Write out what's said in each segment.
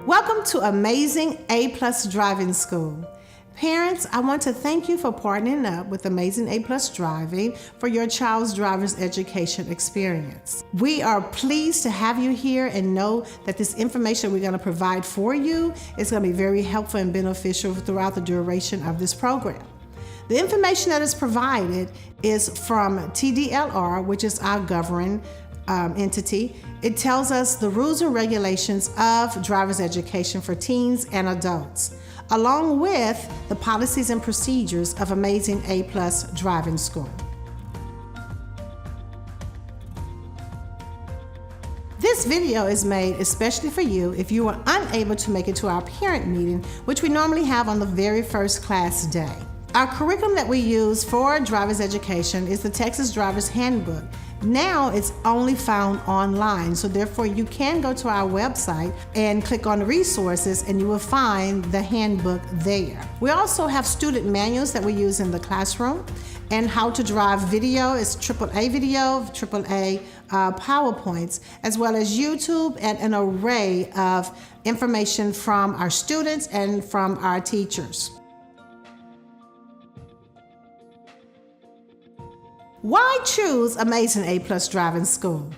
Welcome to AmazingA+Driving School. Parents, I want to thank you for partnering up with AmazingA+Driving for your child's driver's education experience. We are pleased to have you here and know that this information we're going to provide for you is going to be very helpful and beneficial throughout the duration of this program. The information that is provided is from TDLR, which is our governing entity. It tells us the rules and regulations of driver's education for teens and adults, along with the policies and procedures of AmazingA+Driving School. This video is made especially for you if you are unable to make it to our parent meeting, which we normally have on the very first class day. Our curriculum that we use for driver's education is the Texas Driver's Handbook. Now it's only found online, so therefore you can go to our website and click on resources and you will find the handbook there. We also have student manuals that we use in the classroom, and how to drive video is AAA video, AAA PowerPoints, as well as YouTube and an array of information from our students and from our teachers. Why choose AmazingA+Driving School?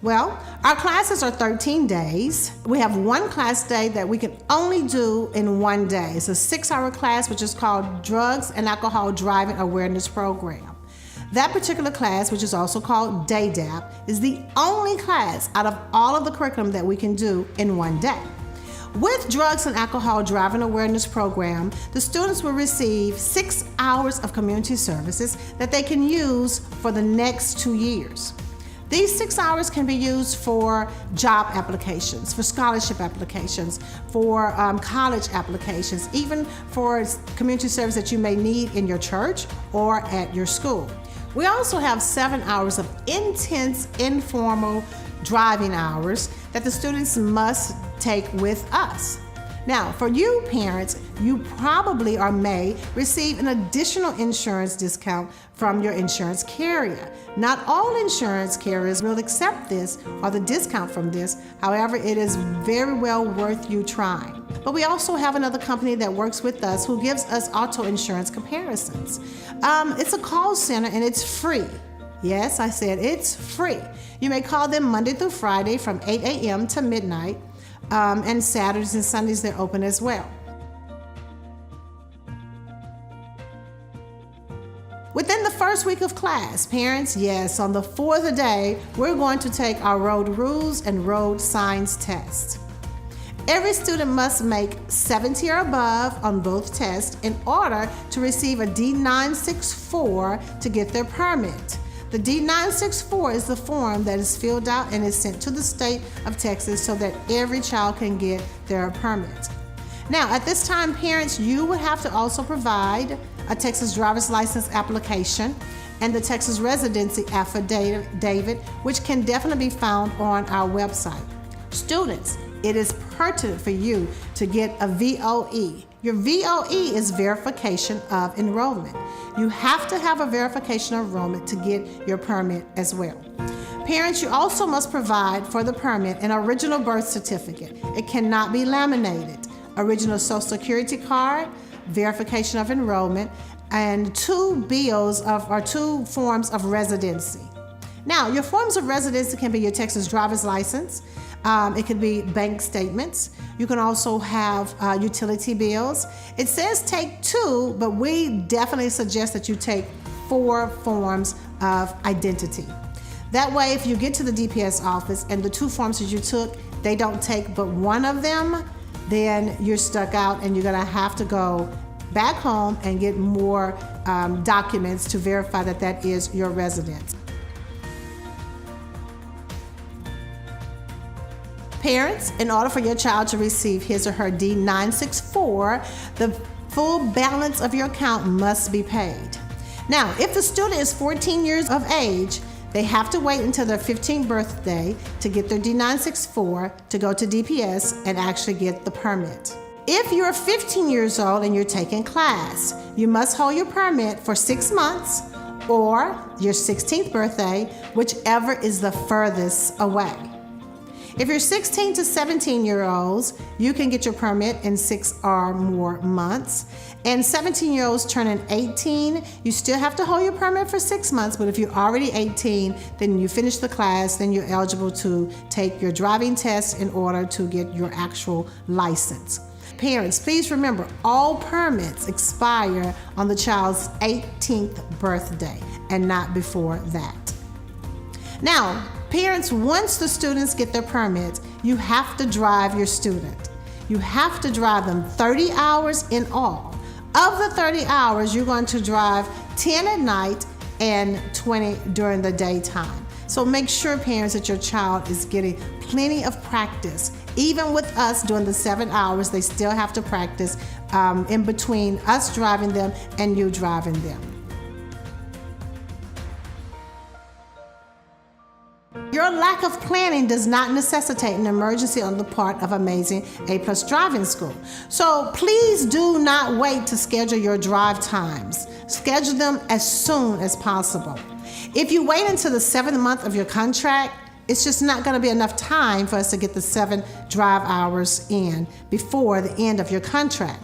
Well, our classes are 13 days. We have one class day that we can only do in one day. It's a 6-hour class, which is called Drugs and Alcohol Driving Awareness Program. That particular class, which is also called DADAP, is the only class out of all of the curriculum that we can do in one day. With Drugs and Alcohol Driving Awareness Program, the students will receive 6 hours of community services that they can use for the next 2 years. These 6 hours can be used for job applications, for scholarship applications, for college applications, even for community service that you may need in your church or at your school. We also have 7 hours of intense, informal driving hours that the students must take with us. Now, for you parents, you probably or may receive an additional insurance discount from your insurance carrier. Not all insurance carriers will accept this or the discount from this. However, it is very well worth you trying. But we also have another company that works with us who gives us auto insurance comparisons. It's a call center and it's free. Yes, I said it's free. You may call them Monday through Friday from 8 a.m. to midnight, and Saturdays and Sundays they're open as well. Within the first week of class, parents, yes, on the 4th day, we're going to take our road rules and road signs test. Every student must make 70 or above on both tests in order to receive a D964 to get their permit. The D964 is the form that is filled out and is sent to the state of Texas so that every child can get their permit. Now, at this time, parents, you would have to also provide a Texas driver's license application and the Texas residency affidavit, which can definitely be found on our website. Students, it is pertinent for you to get a VOE. Your VOE is verification of enrollment. You have to have a verification of enrollment to get your permit as well. Parents, you also must provide for the permit an original birth certificate. It cannot be laminated. Original Social Security card, verification of enrollment, and 2 forms of residency. Now, your forms of residency can be your Texas driver's license. It could be bank statements. You can also have utility bills. It says take 2, but we definitely suggest that you take 4 forms of identity. That way, if you get to the DPS office and the 2 forms that you took, they don't take but one of them, then you're stuck out and you're gonna have to go back home and get more documents to verify that that is your residence. Parents, in order for your child to receive his or her D964, the full balance of your account must be paid. Now, if the student is 14 years of age, they have to wait until their 15th birthday to get their D964 to go to DPS and actually get the permit. If you're 15 years old and you're taking class, you must hold your permit for 6 months or your 16th birthday, whichever is the furthest away. If you're 16 to 17-year-olds, you can get your permit in 6 or more months. And 17-year-olds turning 18, you still have to hold your permit for 6 months, but if you're already 18, then you finish the class, then you're eligible to take your driving test in order to get your actual license. Parents, please remember, all permits expire on the child's 18th birthday and not before that. Now, parents, once the students get their permits, you have to drive your student. You have to drive them 30 hours in all. Of the 30 hours, you're going to drive 10 at night and 20 during the daytime. So make sure, parents, that your child is getting plenty of practice. Even with us doing the 7 hours, they still have to practice in between us driving them and you driving them. Your lack of planning does not necessitate an emergency on the part of AmazingA+Driving School. So please do not wait to schedule your drive times. Schedule them as soon as possible. If you wait until the 7th month of your contract, it's just not going to be enough time for us to get the 7 drive hours in before the end of your contract.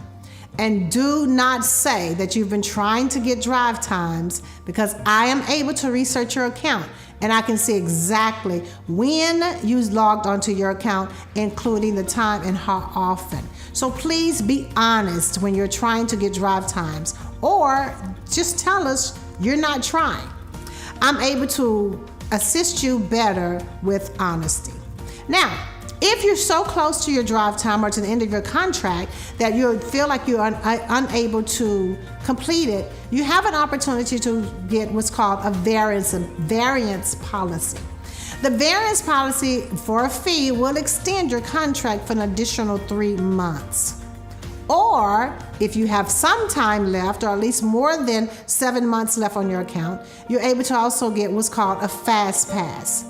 And do not say that you've been trying to get drive times, because I am able to research your account and I can see exactly when you logged onto your account, including the time and how often. So please be honest when you're trying to get drive times, or just tell us you're not trying. I'm able to assist you better with honesty. Now, if you're so close to your drive time or to the end of your contract that you feel like you're unable to complete it, you have an opportunity to get what's called a variance policy. The variance policy for a fee will extend your contract for an additional 3 months. Or if you have some time left, or at least more than 7 months left on your account, you're able to also get what's called a fast pass.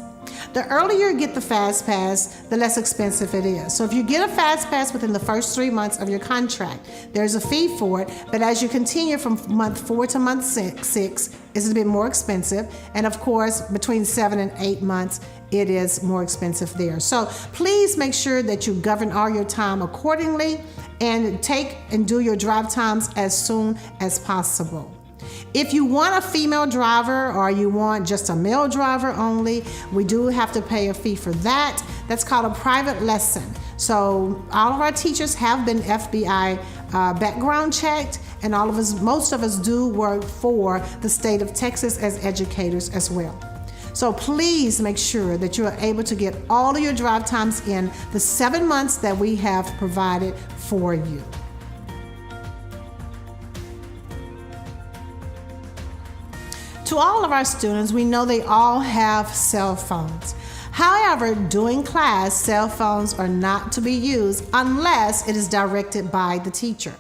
The earlier you get the fast pass, the less expensive it is. So if you get a fast pass within the first 3 months of your contract, there's a fee for it, but as you continue from month 4 to month 6, it's a bit more expensive. And of course, between 7 and 8 months, it is more expensive there. So please make sure that you govern all your time accordingly and take and do your drive times as soon as possible. If you want a female driver or you want just a male driver only, we do have to pay a fee for that. That's called a private lesson. So all of our teachers have been FBI background checked, and most of us do work for the state of Texas as educators as well. So please make sure that you are able to get all of your drive times in the 7 months that we have provided for you. To all of our students, we know they all have cell phones. However, during class, cell phones are not to be used unless it is directed by the teacher.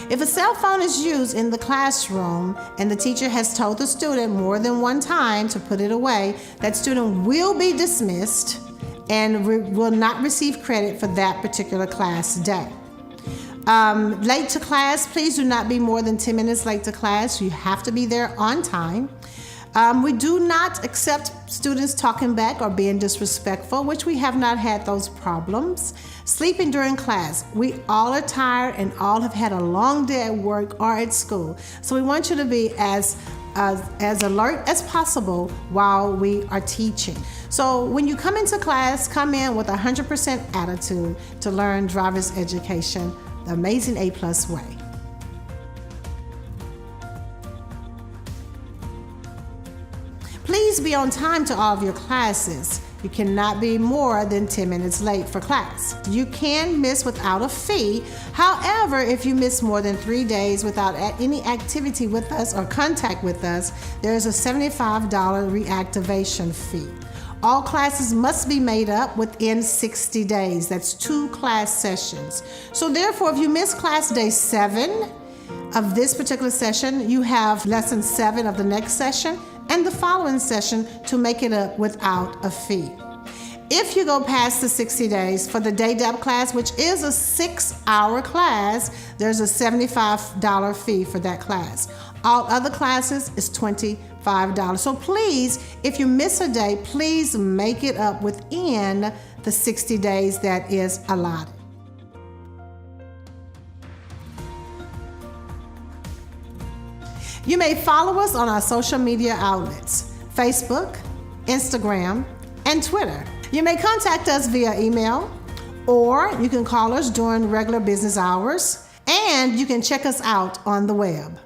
If a cell phone is used in the classroom and the teacher has told the student more than one time to put it away, that student will be dismissed and will not receive credit for that particular class day. Late to class, please do not be more than 10 minutes late to class. You have to be there on time. We do not accept students talking back or being disrespectful, which we have not had those problems. Sleeping during class. We all are tired and all have had a long day at work or at school. So we want you to be as alert as possible while we are teaching. So when you come into class, come in with 100% attitude to learn driver's education the AmazingA+ way. Please be on time to all of your classes. You cannot be more than 10 minutes late for class. You can miss without a fee. However, if you miss more than 3 days without any activity with us or contact with us, there is a $75 reactivation fee. All classes must be made up within 60 days. That's 2 class sessions. So therefore, if you miss class day 7 of this particular session, you have lesson 7 of the next session and the following session to make it up without a fee. If you go past the 60 days for the day dub class, which is a 6-hour class, there's a $75 fee for that class. All other classes is $25. So please, if you miss a day, please make it up within the 60 days that is allotted. You may follow us on our social media outlets, Facebook, Instagram, and Twitter. You may contact us via email, or you can call us during regular business hours, and you can check us out on the web.